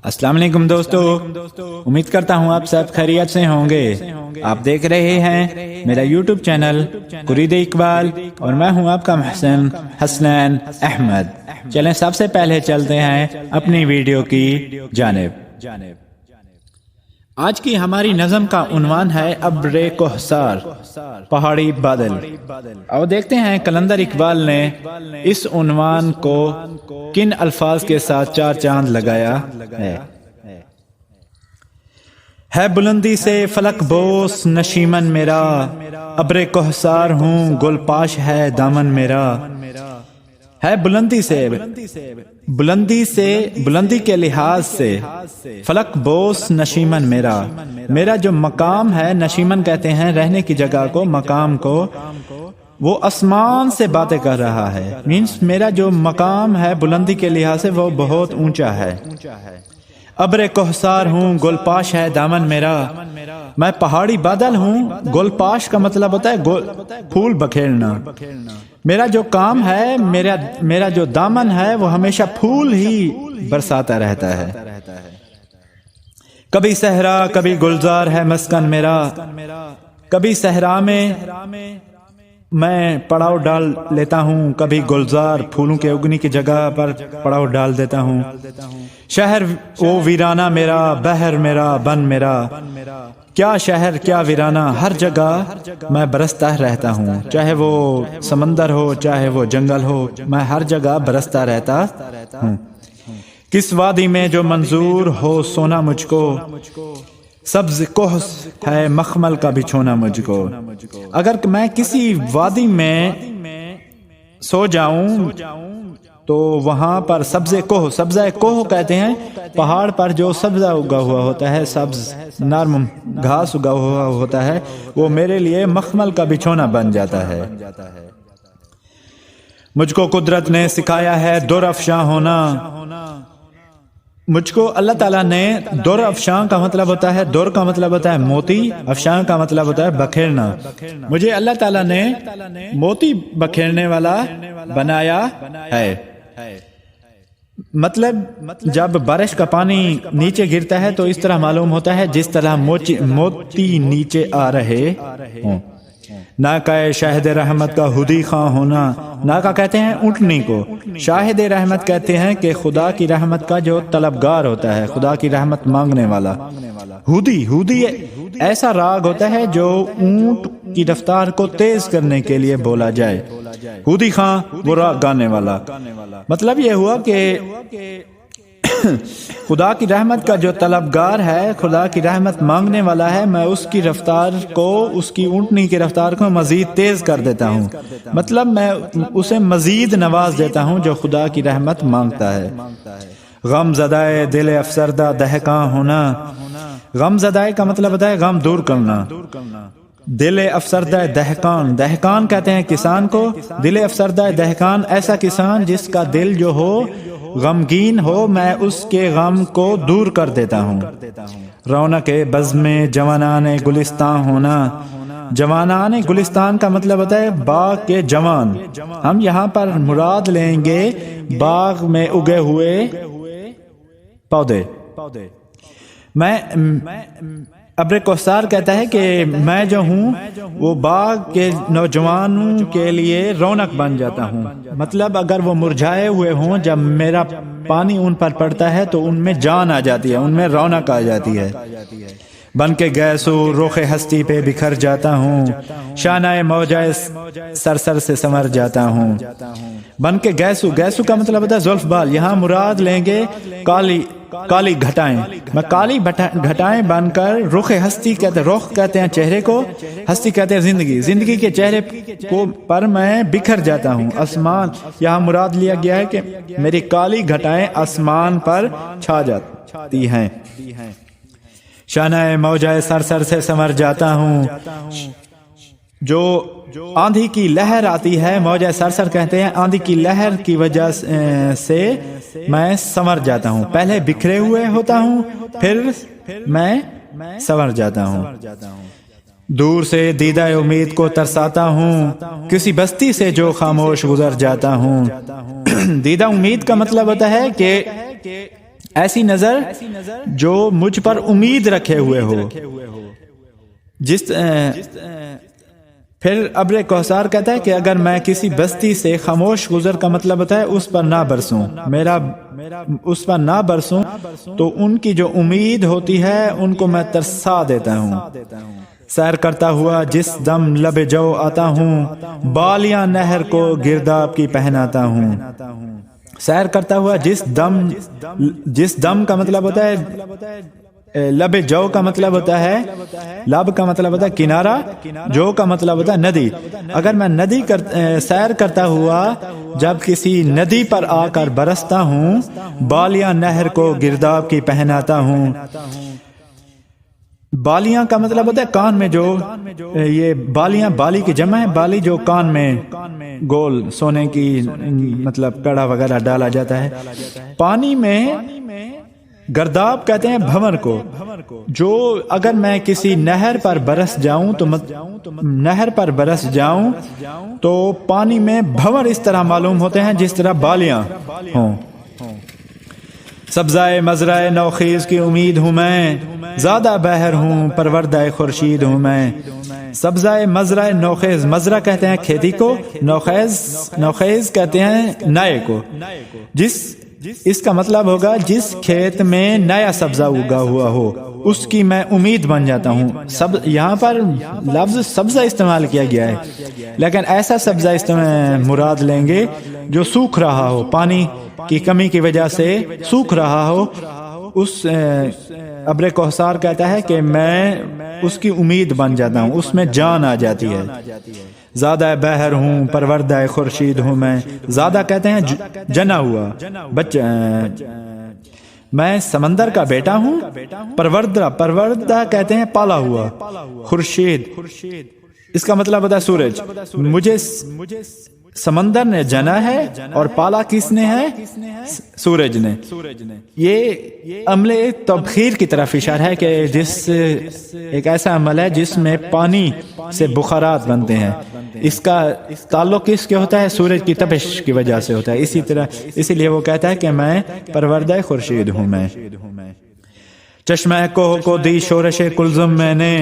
السلام علیکم دوستو، امید کرتا ہوں آپ سب خیریت سے ہوں گے۔ آپ دیکھ رہے ہیں میرا یوٹیوب چینل قرید اقبال اور میں ہوں آپ کا محسن حسنین احمد۔ چلیں سب سے پہلے چلتے ہیں اپنی ویڈیو کی جانب۔ آج کی ہماری نظم کا عنوان ہے ابر کوہسار، پہاڑی بادل۔ اور دیکھتے ہیں قلندر اقبال نے اس عنوان کو کن الفاظ کے ساتھ چار چاند لگایا ہے۔ بلندی سے فلک بوس نشیمن میرا، ابر کوہسار ہوں گل پاش ہے دامن میرا۔ ہے بلندی سے بلندی کے لحاظ سے فلک بوس نشیمن میرا جو مقام ہے، نشیمن کہتے ہیں رہنے کی جگہ کو، مقام کو، وہ آسمان سے باتیں کر رہا ہے۔ مینس میرا جو مقام ہے بلندی کے لحاظ سے وہ بہت اونچا ہے۔ ابر کوہسار ہوں گل پاش ہے دامن میرا، میں پہاڑی بادل ہوں۔ گل پاش کا مطلب ہوتا ہے پھول بکھیرنا۔ میرا جو کام ہے، میرا جو دامن ہے وہ ہمیشہ پھول ہی برساتا رہتا ہے۔ کبھی صحرا کبھی گلزار ہے مسکن میرا، کبھی صحرا میں پڑاؤ ڈال لیتا ہوں، کبھی گلزار پھولوں کے اگنے کی جگہ پر پڑاؤ ڈال دیتا ہوں۔ شہر وہ ویرانہ میرا، بحر میرا بن میرا، کیا شہر کیا ویرانہ، ہر جگہ میں برستا رہتا ہوں۔ چاہے وہ سمندر ہو چاہے وہ جنگل ہو، میں ہر جگہ برستا رہتا ہوں۔ کس وادی میں جو منظور ہو سونا مجھ کو، سبز کوہ ہے مخمل کا بچھونا مجھ کو۔ اگر میں کسی وادی میں سو جاؤں تو وہاں پر سبز کوہ کہتے ہیں پہاڑ پر جو سبزہ اگا ہوا ہوتا ہے، سبز نرم گھاس اگا ہوا ہوتا ہے، وہ میرے لیے مخمل کا بچھونا بن جاتا ہے۔ مجھ کو قدرت نے سکھایا ہے در افشاں ہونا، مجھ کو اللہ تعالیٰ نے در افشاں کا مطلب ہوتا ہے، در کا مطلب ہوتا ہے موتی، افشاں کا مطلب ہوتا ہے بکھیرنا۔ مجھے اللہ تعالیٰ نے موتی بکھیرنے والا بنایا ہے۔ مطلب جب بارش کا پانی نیچے گرتا ہے تو اس طرح معلوم ہوتا ہے جس طرح موتی نیچے آ رہے ہوں۔ ناکہ شاہد رحمت کا ہدی خواہ ہونا، ناکہ کہتے ہیں اونٹنی کو، شاہد رحمت کہتے ہیں کہ خدا کی رحمت کا جو طلبگار ہوتا ہے، خدا کی رحمت مانگنے والا۔ ہودی ایسا راگ ہوتا ہے جو اونٹ کی رفتار کو تیز کرنے کے لیے بولا جائے۔ ہودی خواہ وہ راگ گانے والا۔ مطلب یہ ہوا کہ خدا کی رحمت کا جو طلبگار ہے، خدا کی رحمت مانگنے والا ہے، میں اس کی رفتار کو، اس کی اونٹنی کی رفتار کو مزید تیز کر دیتا ہوں۔ مطلب میں اسے مزید نواز دیتا ہوں جو خدا کی رحمت مانگتا ہے۔ غم زدائے دل افسردہ دہکاں ہونا، غم زدائے کا مطلب ہوتا ہے غم دور کرنا۔ دل افسردہ دہقان کہتے ہیں کسان کو، دل افسردہ دہقان ایسا کسان جس کا دل جو ہو غمگین ہو، میں اس کے غم کو دور کر دیتا ہوں۔ رونق بزم جوانان گلستان ہونا، جوانان گلستان کا مطلب ہوتا ہے باغ کے جوان۔ ہم یہاں پر مراد لیں گے باغ میں اگے ہوئے پودے۔ میں ابر کوہسار کہتا ہے کہ میں جو ہوں وہ باغ کے نوجوانوں کے لیے رونق بن جاتا ہوں۔ مطلب اگر وہ مرجھائے ہوئے ہوں، جب میرا پانی ان پر پڑتا ہے تو ان میں جان آ جاتی ہے، ان میں رونق آ جاتی ہے۔ بن کے گیسو رخ ہستی پہ بکھر جاتا ہوں، شانہ موجائے سر سے سنور جاتا ہوں۔ بن کے گیسو کا مطلب ہوتا ہے زلف بال، یہاں مراد لیں گے کالی گھٹائیں۔ میں کالی گھٹائیں بن کر رخ ہستی کہتے ہیں، رخ کہتے ہیں چہرے کو، ہستی کہتے ہیں زندگی کے چہرے کو پر میں بکھر جاتا ہوں۔ آسمان یہاں مراد لیا گیا ہے کہ میری کالی گھٹائیں آسمان پر چھا جاتی ہیں۔ شانہ موجائے سر سے سنور جاتا ہوں، جو آندھی کی لہر آتی ہے، موجہ سر کہتے ہیں آندھی کی لہر کی وجہ سے میں سنور جاتا ہوں۔ پہلے بکھرے ہوئے ہوتا ہوں، پھر میں سنور جاتا ہوں۔ دور سے دیدہ امید کو ترساتا ہوں، کسی بستی سے جو خاموش گزر جاتا ہوں۔ دیدہ امید کا مطلب ہوتا ہے کہ ایسی نظر جو مجھ پر امید رکھے ہوئے ہو. پھر ابر کوثر کہتا ہے کہ اگر میں کسی بستی سے خاموش گزر کا مطلب ہوتا ہے اس پر نہ برسوں، اس پر نہ برسوں تو ان کی جو امید ہوتی ہے ان کو میں ترسا دیتا ہوں. سیر کرتا ہوا جس دم لب جو آتا ہوں، بالیاں نہر کو گرداب کی پہناتا ہوں. سیر کرتا ہوا جس دم کا مطلب ہوتا ہے لب جو کا مطلب ہوتا ہے، لب کا مطلب ہوتا ہے کنارہ، جو کا مطلب ہوتا ہے ندی. اگر میں سیر کرتا ہوا جب کسی ندی پر آ کر برستا ہوں، بالیاں نہر کو گرداب کی پہناتا ہوں. بالیاں کا مطلب ہوتا ہے کان میں جو یہ بالیاں، بالی کی جمع ہے، بالی جو کان میں گول سونے کی مطلب کڑا وغیرہ ڈالا جاتا ہے. پانی میں گرداب کہتے ہیں بھنور کو، جو اگر میں کسی نہر پر برس جاؤں تو پانی میں بھنور اس طرح معلوم ہوتے ہیں جس طرح بالیاں ہوں. سبزائے مزرعہ نوخیز کی امید ہوں میں، زیادہ بہر ہوں پروردہ خورشید ہوں میں. سبزائے مزرعہ نوخیز، مزرعہ کہتے ہیں کھیتی کو، نوخیز کہتے ہیں نئے کو. اس کا مطلب ہوگا جس کھیت میں نیا سبزہ اگا ہوا ہو اس کی میں امید بن جاتا ہوں. یہاں پر لفظ سبزہ استعمال کیا گیا ہے، لیکن ایسا سبزہ مراد لیں گے جو سوکھ رہا ہو، پانی کی کمی کی وجہ سے سوکھ رہا ہو. اس ابر کوثر کہتا ہے کہ میں اس کی امید بن جاتا ہوں، اس میں جان آ جاتی ہے. زیادہ بہر ہوں پروردہ خورشید ہوں میں. زیادہ کہتے ہیں جنا ہوا بچہ، میں سمندر کا بیٹا ہوں. پروردہ کہتے ہیں پالا ہوا. خورشید اس کا مطلب ہوتا ہے سورج. مجھے سمندر نے جنا ہے اور پالا کس نے ہے؟ سورج نے. یہ عمل تبخیر کی طرف اشارہ ہے کہ ایک ایسا عمل ہے جس میں پانی سے بخارات بنتے ہیں. اس کا تعلق کس کے ہوتا ہے؟ سورج کی تپش کی وجہ سے ہوتا ہے. اسی لیے وہ کہتا ہے کہ میں پروردہ خورشید ہوں میں. چشمہ کوہ کو دی شورش کلزم میں نے،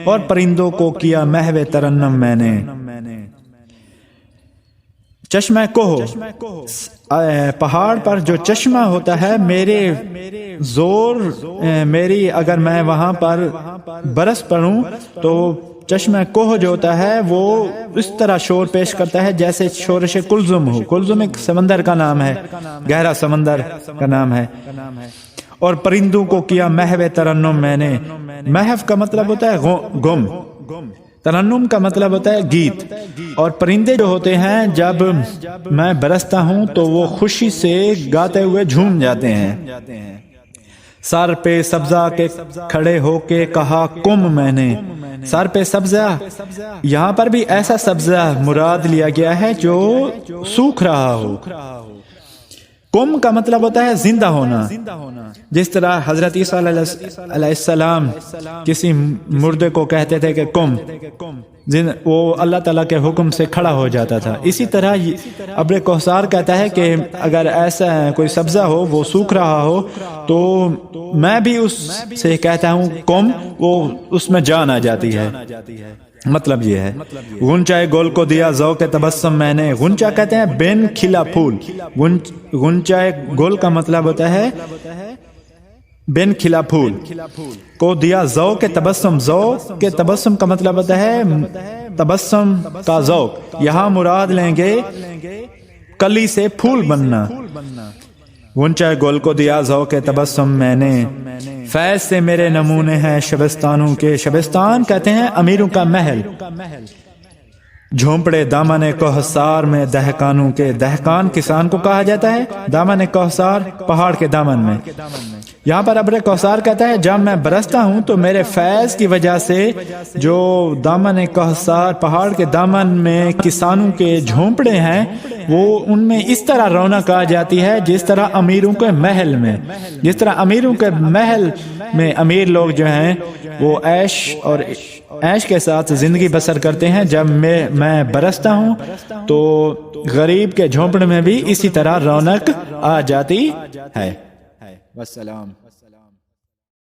اور پرندوں کو کیا محو ترنم میں نے. چشمہ کوہ، پہاڑ پر جو چشمہ ہوتا ہے، میری اگر میں وہاں پر برس پڑوں تو چشمہ کوہ جو ہوتا ہے وہ اس طرح شور پیش کرتا ہے جیسے شورش کلزم ہو. کلزم ایک سمندر کا نام ہے، گہرا سمندر کا نام ہے. اور پرندوں کو کیا محو ترنم میں نے. محو کا مطلب ہوتا ہے گم، ترنم کا مطلب ہوتا ہے گیت. اور پرندے جو ہوتے ہیں جب میں برستا ہوں تو وہ خوشی سے گاتے ہوئے جھوم جاتے ہیں. سر پہ سبزہ کے کھڑے ہو کے کہا کم میں نے. سر پہ سبزہ، یہاں پر بھی ایسا سبزہ مراد لیا گیا ہے جو سوکھ رہا ہو. کم کا مطلب ہوتا ہے زندہ ہونا. جس طرح حضرت عیسیٰ علیہ السلام کسی مردے کو کہتے تھے کہ کم، وہ اللہ تعالیٰ کے حکم سے کھڑا ہو جاتا تھا. اسی طرح ابر کوثر کہتا ہے کہ اگر ایسا کوئی سبزہ ہو وہ سوکھ رہا ہو تو میں بھی اس سے کہتا ہوں کم، وہ اس میں جان آ جاتی ہے. مطلب یہ ہے. غنچہ گل کو دیا ذوق تبسم میں نے. غنچہ کہتے ہیں بین کھلا پھول. غنچہ گل کا مطلب ہوتا ہے بین کھلا پھول کو دیا ذوق تبسم. ذوق کے تبسم کا مطلب ہوتا ہے تبسم کا ذوق. یہاں مراد لیں گے کلی سے پھول بننا. غنچہ گل کو دیا ذوق تبسم میں نے. فیض سے میرے نمونے ہیں شبستانوں کے. شبستان کہتے ہیں امیروں کا محل. جھونپڑے دامن کوہسار میں دہقانوں کے. دہقان کسان کو کہا جاتا ہے. دامن کوہسار پہاڑ کے دامن میں. یہاں پر ابر کوثر کہتا ہے جب میں برستا ہوں تو میرے فیض کی وجہ سے جو دامن کوہسار پہاڑ کے دامن میں کسانوں کے جھونپڑے ہیں وہ ان میں اس طرح رونق آ جاتی ہے جس طرح امیروں کے محل میں. جس طرح امیروں کے محل میں امیر لوگ جو ہیں وہ عیش کے ساتھ زندگی بسر کرتے ہیں. جب میں برستا ہوں تو غریب کے جھونپڑے میں بھی اسی طرح رونق آ جاتی ہے. والسلام.